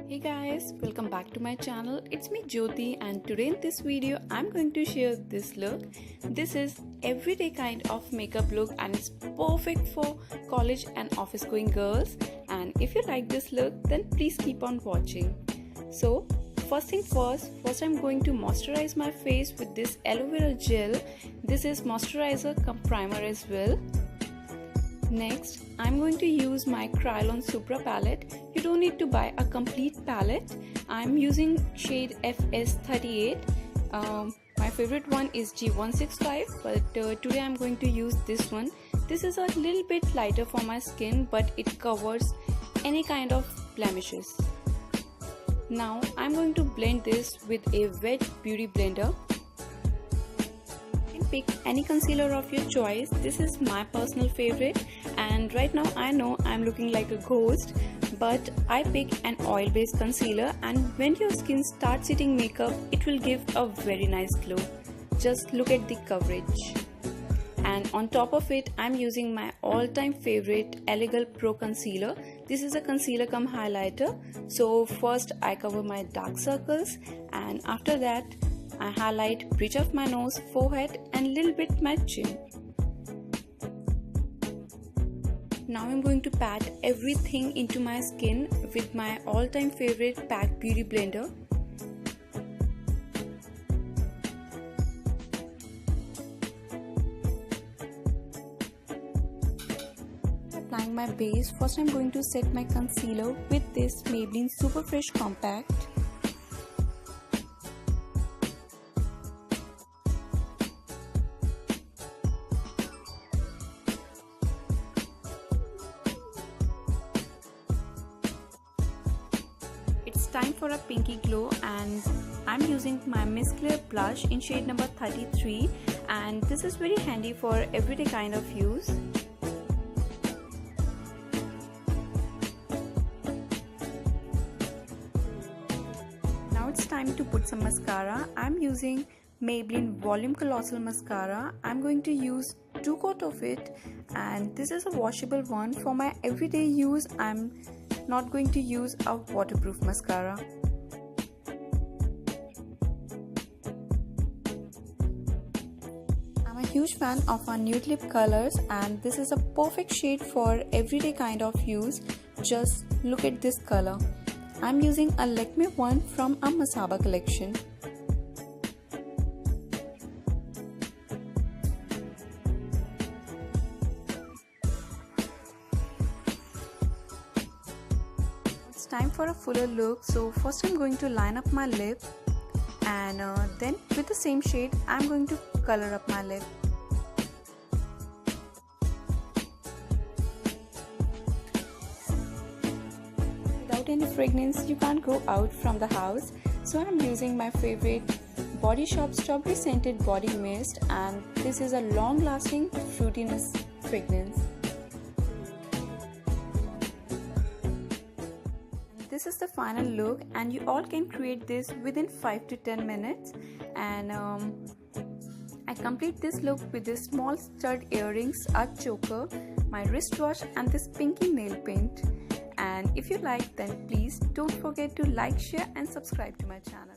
Hey guys, welcome back to my channel. It's me Jyoti, and today in this video I'm going to share this look. This is everyday kind of makeup look and it's perfect for college and office going girls. And if you like this look, then please keep on watching. So first thing first I'm going to moisturize my face with this aloe vera gel. This is moisturizer cum primer as well. Next, I'm going to use my Krylon Supra palette. You don't need to buy a complete palette. I'm using shade FS38. My favorite one is G165, but today I'm going to use this one. This is a little bit lighter for my skin, but it covers any kind of blemishes. Now, I'm going to blend this with a wet beauty blender. Pick any concealer of your choice. This is my personal favorite, and right now I know I'm looking like a ghost, but I pick an oil based concealer, and when your skin starts eating makeup, it will give a very nice glow. Just look at the coverage. And on top of it, I'm using my all-time favorite Elegant Pro concealer. This is a concealer cum highlighter. So first I cover my dark circles, and after that I highlight bridge of my nose, forehead and little bit my chin. Now I'm going to pat everything into my skin with my all-time favorite packed beauty blender. Applying my base, first I'm going to set my concealer with this Maybelline SuperFresh Compact. It's time for a pinky glow, and I'm using my Miss Clear blush in shade number 33, and this is very handy for everyday kind of use. Now it's time to put some mascara. I'm using Maybelline Volum Colossal mascara. I'm going to use 2 coats of it, and this is a washable one. For my everyday use, I'm not going to use a waterproof mascara. I'm a huge fan of our nude lip colors, and this is a perfect shade for everyday kind of use. Just look at this color. I'm using a Lakme one from a Masaba collection. Time for a fuller look. So first I'm going to line up my lip, and then with the same shade I'm going to color up my lip. Without any fragrance you can't go out from the house, so I'm using my favorite Body Shop strawberry scented body mist, and this is a long lasting fruitiness fragrance. This is the final look, and you all can create this within 5 to 10 minutes. And I complete this look with this small stud earrings, a choker, my wristwatch and this pinky nail paint. And if you like, then please don't forget to like, share and subscribe to my channel.